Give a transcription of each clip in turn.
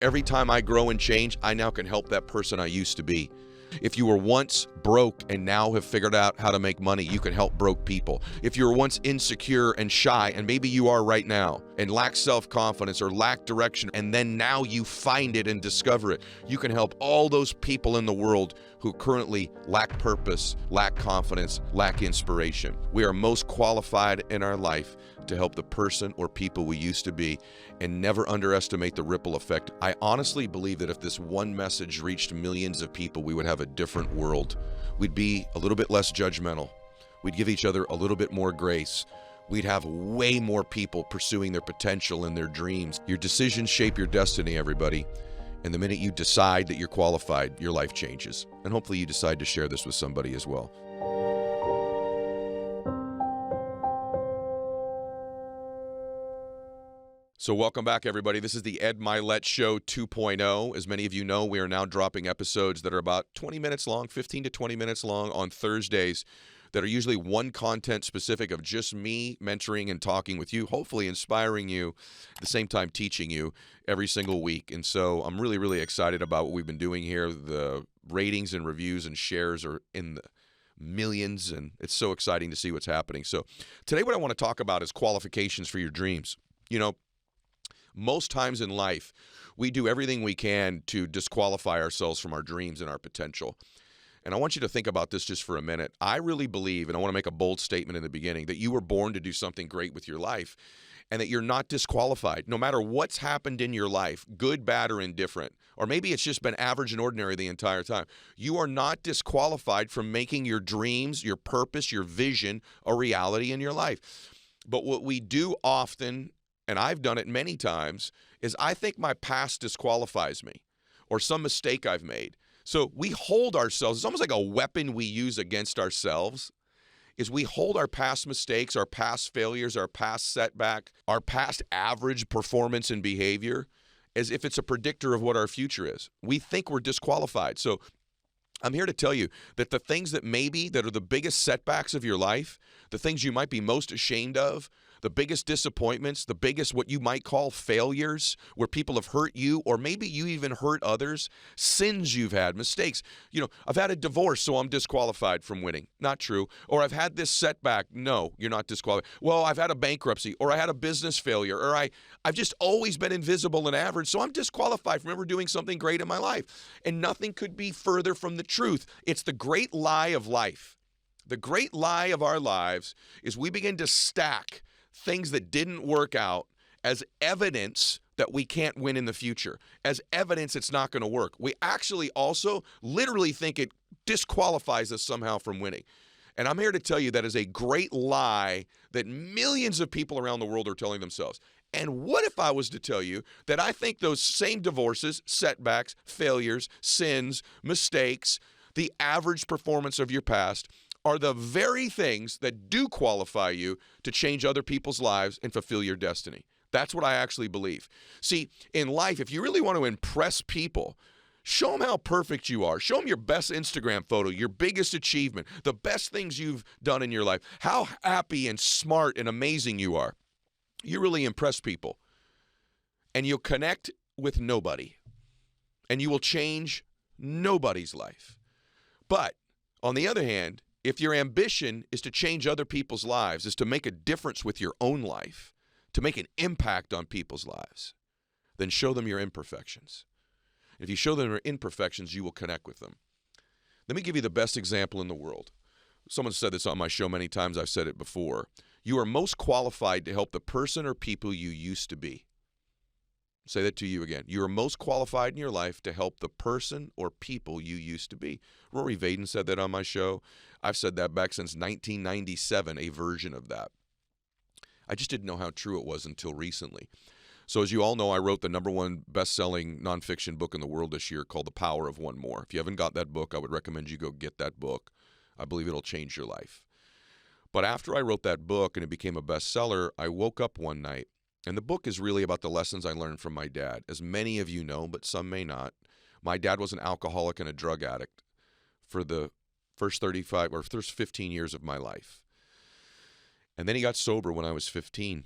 Every time I grow and change, I now can help that person I used to be. If you were once broke and now have figured out how to make money, you can help broke people. If you were once insecure and shy, and maybe you are right now, and lack self-confidence or lack direction, and then now you find it and discover it, you can help all those people in the world who currently lack purpose, lack confidence, lack inspiration. We are most qualified in our life to help the person or people we used to be, and never underestimate the ripple effect. I honestly believe that if this one message reached millions of people, we would have a different world. We'd be a little bit less judgmental. We'd give each other a little bit more grace. We'd have way more people pursuing their potential and their dreams. Your decisions shape your destiny, everybody. And the minute you decide that you're qualified, your life changes. And hopefully you decide to share this with somebody as well. So welcome back, everybody. This is the Ed Mylett Show 2.0. As many of you know, we are now dropping episodes that are about 20 minutes long, 15 to 20 minutes long on Thursdays that are usually one content specific of just me mentoring and talking with you, hopefully inspiring you, at the same time teaching you every single week. And so I'm really, really excited about what we've been doing here. The ratings and reviews and shares are in the millions, and it's so exciting to see what's happening. So today what I want to talk about is qualifications for your dreams. You know, most times in life, we do everything we can to disqualify ourselves from our dreams and our potential. And I want you to think about this just for a minute. I really believe, and I want to make a bold statement in the beginning, that you were born to do something great with your life and that you're not disqualified. No matter what's happened in your life, good, bad, or indifferent, or maybe it's just been average and ordinary the entire time, you are not disqualified from making your dreams, your purpose, your vision a reality in your life. But what we do often, and I've done it many times, is I think my past disqualifies me or some mistake I've made. So we hold ourselves, it's almost like a weapon we use against ourselves, is we hold our past mistakes, our past failures, our past setback, our past average performance and behavior as if it's a predictor of what our future is. We think we're disqualified. So I'm here to tell you that the things that are the biggest setbacks of your life, the things you might be most ashamed of, the biggest disappointments, the biggest what you might call failures, where people have hurt you, or maybe you even hurt others, sins you've had, mistakes. You know, I've had a divorce, so I'm disqualified from winning. Not true. Or I've had this setback. No, you're not disqualified. Well, I've had a bankruptcy, or I had a business failure, or I've just always been invisible and average, so I'm disqualified from ever doing something great in my life. And nothing could be further from the truth. It's the great lie of life. The great lie of our lives is we begin to stack things that didn't work out as evidence that we can't win in the future, as evidence it's not going to work. We actually also literally think it disqualifies us somehow from winning. And I'm here to tell you that is a great lie that millions of people around the world are telling themselves. And what if I was to tell you that I think those same divorces, setbacks, failures, sins, mistakes, the average performance of your past are the very things that do qualify you to change other people's lives and fulfill your destiny. That's what I actually believe. See, in life, if you really want to impress people, show them how perfect you are. Show them your best Instagram photo, your biggest achievement, the best things you've done in your life, how happy and smart and amazing you are. You really impress people. And you'll connect with nobody. And you will change nobody's life. But on the other hand, if your ambition is to change other people's lives, is to make a difference with your own life, to make an impact on people's lives, then show them your imperfections. If you show them your imperfections, you will connect with them. Let me give you the best example in the world. Someone said this on my show many times. I've said it before. You are most qualified to help the person or people you used to be. Say that to you again. You are most qualified in your life to help the person or people you used to be. Rory Vaden said that on my show. I've said that back since 1997, a version of that. I just didn't know how true it was until recently. So as you all know, I wrote the #1 best-selling nonfiction book in the world this year called The Power of One More. If you haven't got that book, I would recommend you go get that book. I believe it'll change your life. But after I wrote that book and it became a bestseller, I woke up one night. And the book is really about the lessons I learned from my dad. As many of you know, but some may not, my dad was an alcoholic and a drug addict for the first 15 years of my life. And then he got sober when I was 15.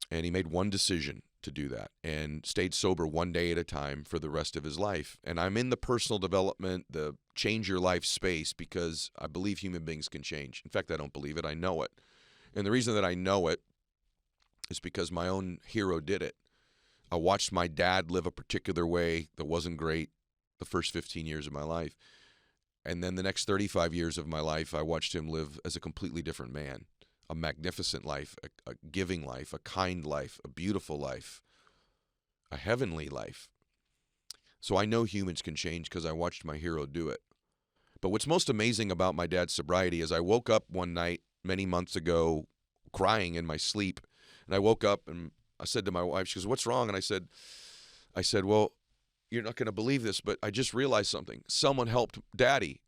And he made one decision to do that and stayed sober one day at a time for the rest of his life. And I'm in the personal development, the change your life space because I believe human beings can change. In fact, I don't believe it. I know it. And the reason that I know it is because my own hero did it. I watched my dad live a particular way that wasn't great the first 15 years of my life. And then the next 35 years of my life, I watched him live as a completely different man. A magnificent life, a giving life, a kind life, a beautiful life, a heavenly life. So I know humans can change because I watched my hero do it. But what's most amazing about my dad's sobriety is I woke up one night many months ago crying in my sleep. And I woke up and I said to my wife, she goes, "What's wrong?" And I said, "Well, you're not going to believe this, but I just realized something. Someone helped Daddy.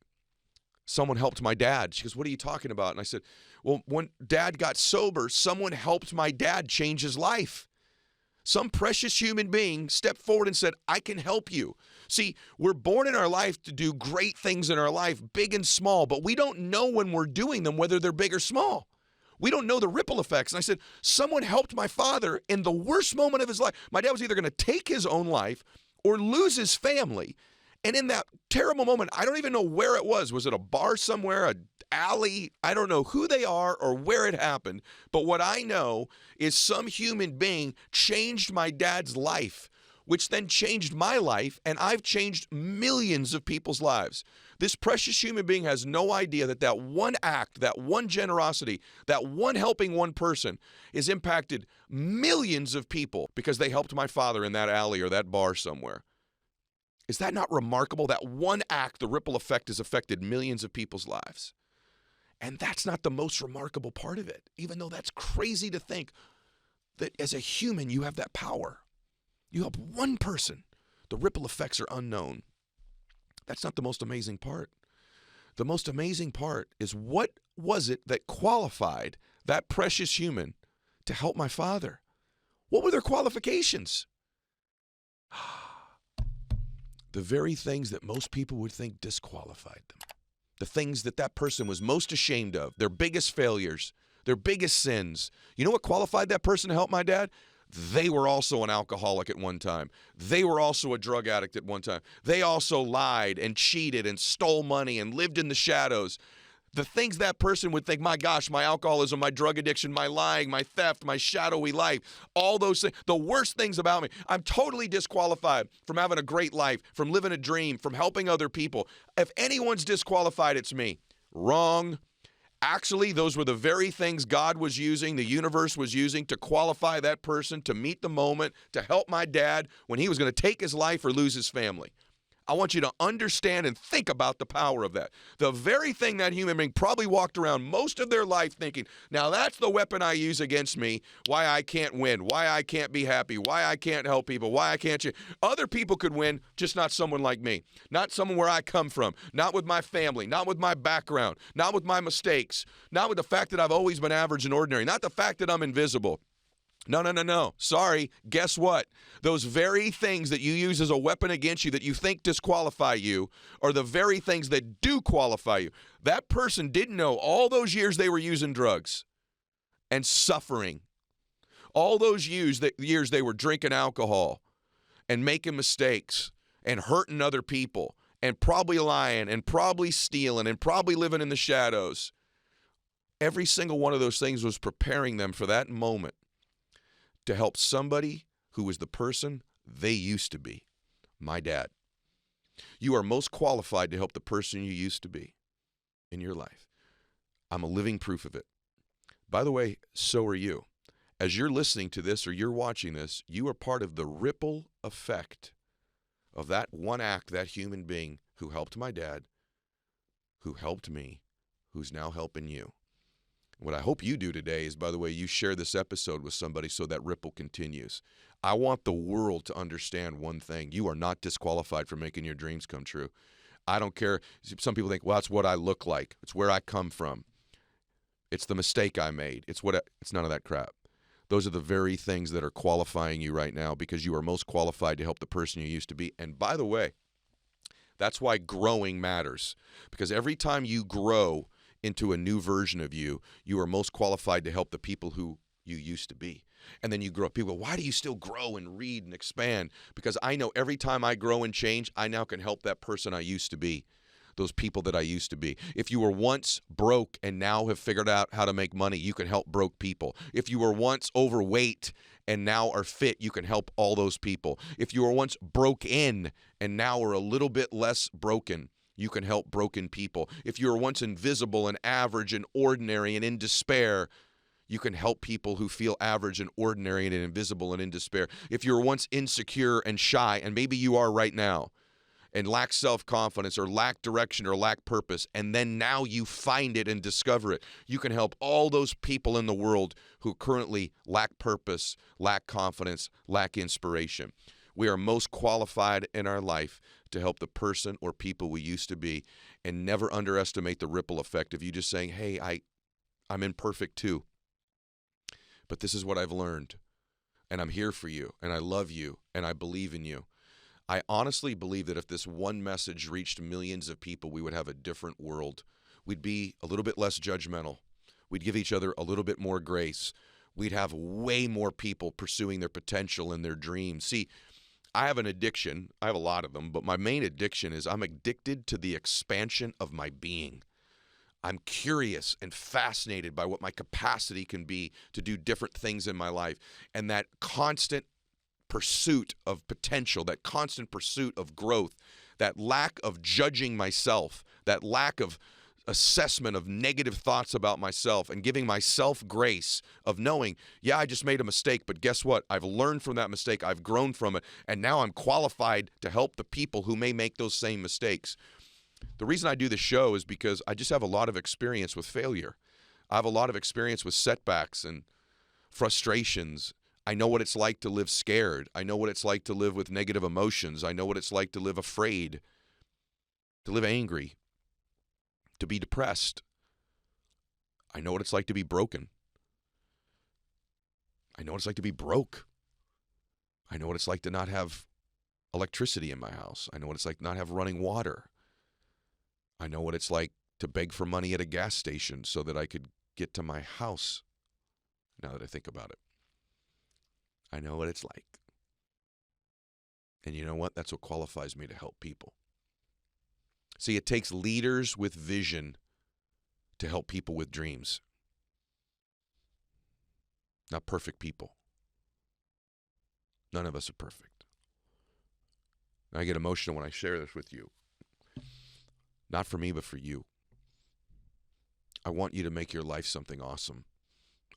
Someone helped my dad." She goes, "What are you talking about?" And I said, "Well, when Dad got sober, someone helped my dad change his life. Some precious human being stepped forward and said, 'I can help you.'" See, we're born in our life to do great things in our life, big and small, but we don't know when we're doing them, whether they're big or small. We don't know the ripple effects. And I said, someone helped my father in the worst moment of his life. My dad was either going to take his own life or lose his family. And in that terrible moment, I don't even know where it was. Was it a bar somewhere, an alley? I don't know who they are or where it happened. But what I know is some human being changed my dad's life, which then changed my life, and I've changed millions of people's lives. This precious human being has no idea that that one act, that one generosity, that one helping one person has impacted millions of people because they helped my father in that alley or that bar somewhere. Is that not remarkable? That one act, the ripple effect, has affected millions of people's lives. And that's not the most remarkable part of it, even though that's crazy to think that as a human, you have that power. You help one person. The ripple effects are unknown. That's not the most amazing part. The most amazing part is what was it that qualified that precious human to help my father? What were their qualifications? The very things that most people would think disqualified them. The things that that person was most ashamed of, their biggest failures, their biggest sins. You know what qualified that person to help my dad? They were also an alcoholic at one time. They were also a drug addict at one time. They also lied and cheated and stole money and lived in the shadows. The things that person would think, my gosh, my alcoholism, my drug addiction, my lying, my theft, my shadowy life, all those things, the worst things about me. I'm totally disqualified from having a great life, from living a dream, from helping other people. If anyone's disqualified, it's me. Wrong. Actually, those were the very things God was using, the universe was using to qualify that person to meet the moment, to help my dad when he was going to take his life or lose his family. I want you to understand and think about the power of that. The very thing that human being probably walked around most of their life thinking, now that's the weapon I use against me, why I can't win, why I can't be happy, why I can't help people, why I can't change. Other people could win, just not someone like me. Not someone where I come from, not with my family, not with my background, not with my mistakes, not with the fact that I've always been average and ordinary, not the fact that I'm invisible. No. Sorry. Guess what? Those very things that you use as a weapon against you that you think disqualify you are the very things that do qualify you. That person didn't know all those years they were using drugs and suffering. All those years they were drinking alcohol and making mistakes and hurting other people and probably lying and probably stealing and probably living in the shadows. Every single one of those things was preparing them for that moment to help somebody who was the person they used to be, my dad. You are most qualified to help the person you used to be in your life. I'm a living proof of it. By the way, so are you. As you're listening to this or you're watching this, you are part of the ripple effect of that one act, that human being who helped my dad, who helped me, who's now helping you. What I hope you do today is, by the way, you share this episode with somebody so that ripple continues. I want the world to understand one thing. You are not disqualified for making your dreams come true. I don't care. Some people think, well, that's what I look like. It's where I come from. It's the mistake I made. It's none of that crap. Those are the very things that are qualifying you right now because you are most qualified to help the person you used to be. And by the way, that's why growing matters. Because every time you grow into a new version of you, you are most qualified to help the people who you used to be. And then you grow. People go, why do you still grow and read and expand? Because I know every time I grow and change, I now can help that person I used to be, those people that I used to be. If you were once broke and now have figured out how to make money, you can help broke people. If you were once overweight and now are fit, you can help all those people. If you were once broke in and now are a little bit less broken, you can help broken people. If you were once invisible and average and ordinary and in despair, you can help people who feel average and ordinary and invisible and in despair. If you were once insecure and shy, and maybe you are right now, and lack self-confidence or lack direction or lack purpose, and then now you find it and discover it, you can help all those people in the world who currently lack purpose, lack confidence, lack inspiration. We are most qualified in our life to help the person or people we used to be, and never underestimate the ripple effect of you just saying, hey, I'm imperfect too, but this is what I've learned, and I'm here for you, and I love you, and I believe in you. I honestly believe that if this one message reached millions of people, we would have a different world. We'd be a little bit less judgmental. We'd give each other a little bit more grace. We'd have way more people pursuing their potential and their dreams. See, I have an addiction. I have a lot of them, but my main addiction is I'm addicted to the expansion of my being. I'm curious and fascinated by what my capacity can be to do different things in my life. And that constant pursuit of potential, that constant pursuit of growth, that lack of judging myself, that lack of assessment of negative thoughts about myself, and giving myself grace of knowing, yeah, I just made a mistake, but guess what? I've learned from that mistake. I've grown from it. And now I'm qualified to help the people who may make those same mistakes. The reason I do this show is because I just have a lot of experience with failure. I have a lot of experience with setbacks and frustrations. I know what it's like to live scared. I know what it's like to live with negative emotions. I know what it's like to live afraid, to live angry, to be depressed. I know what it's like to be broken. I know what it's like to be broke. I know what it's like to not have electricity in my house. I know what it's like to not have running water. I know what it's like to beg for money at a gas station so that I could get to my house, now that I think about it. I know what it's like. And you know what? That's what qualifies me to help people. See, it takes leaders with vision to help people with dreams. Not perfect people. None of us are perfect. I get emotional when I share this with you. Not for me, but for you. I want you to make your life something awesome.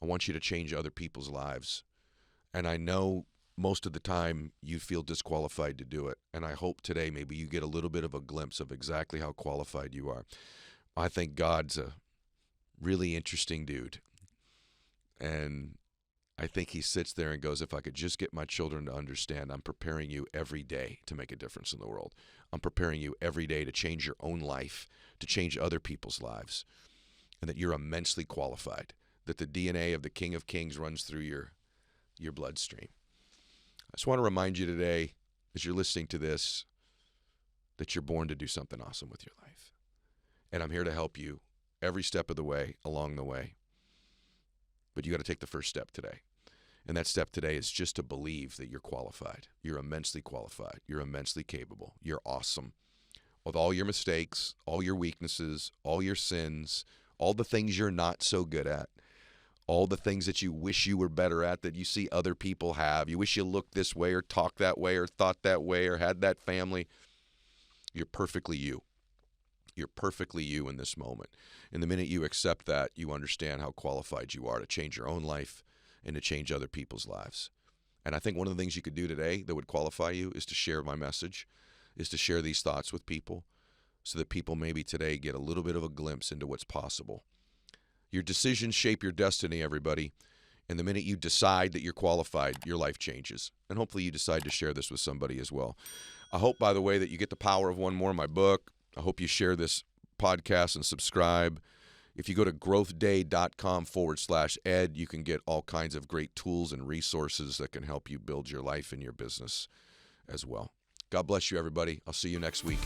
I want you to change other people's lives. And I know most of the time you feel disqualified to do it. And I hope today maybe you get a little bit of a glimpse of exactly how qualified you are. I think God's a really interesting dude. And I think he sits there and goes, if I could just get my children to understand, I'm preparing you every day to make a difference in the world. I'm preparing you every day to change your own life, to change other people's lives, and that you're immensely qualified, that the DNA of the King of Kings runs through your bloodstream. I just want to remind you today, as you're listening to this, that you're born to do something awesome with your life. And I'm here to help you every step of the way, along the way. But you got to take the first step today. And that step today is just to believe that you're qualified. You're immensely qualified. You're immensely capable. You're awesome. With all your mistakes, all your weaknesses, all your sins, all the things you're not so good at, all the things that you wish you were better at that you see other people have. You wish you looked this way or talked that way or thought that way or had that family. You're perfectly you. You're perfectly you in this moment. And the minute you accept that, you understand how qualified you are to change your own life and to change other people's lives. And I think one of the things you could do today that would qualify you is to share my message, is to share these thoughts with people so that people maybe today get a little bit of a glimpse into what's possible. Your decisions shape your destiny, everybody. And the minute you decide that you're qualified, your life changes. And hopefully you decide to share this with somebody as well. I hope, by the way, that you get The Power of One More, my book. I hope you share this podcast and subscribe. If you go to growthday.com/ed, you can get all kinds of great tools and resources that can help you build your life and your business as well. God bless you, everybody. I'll see you next week.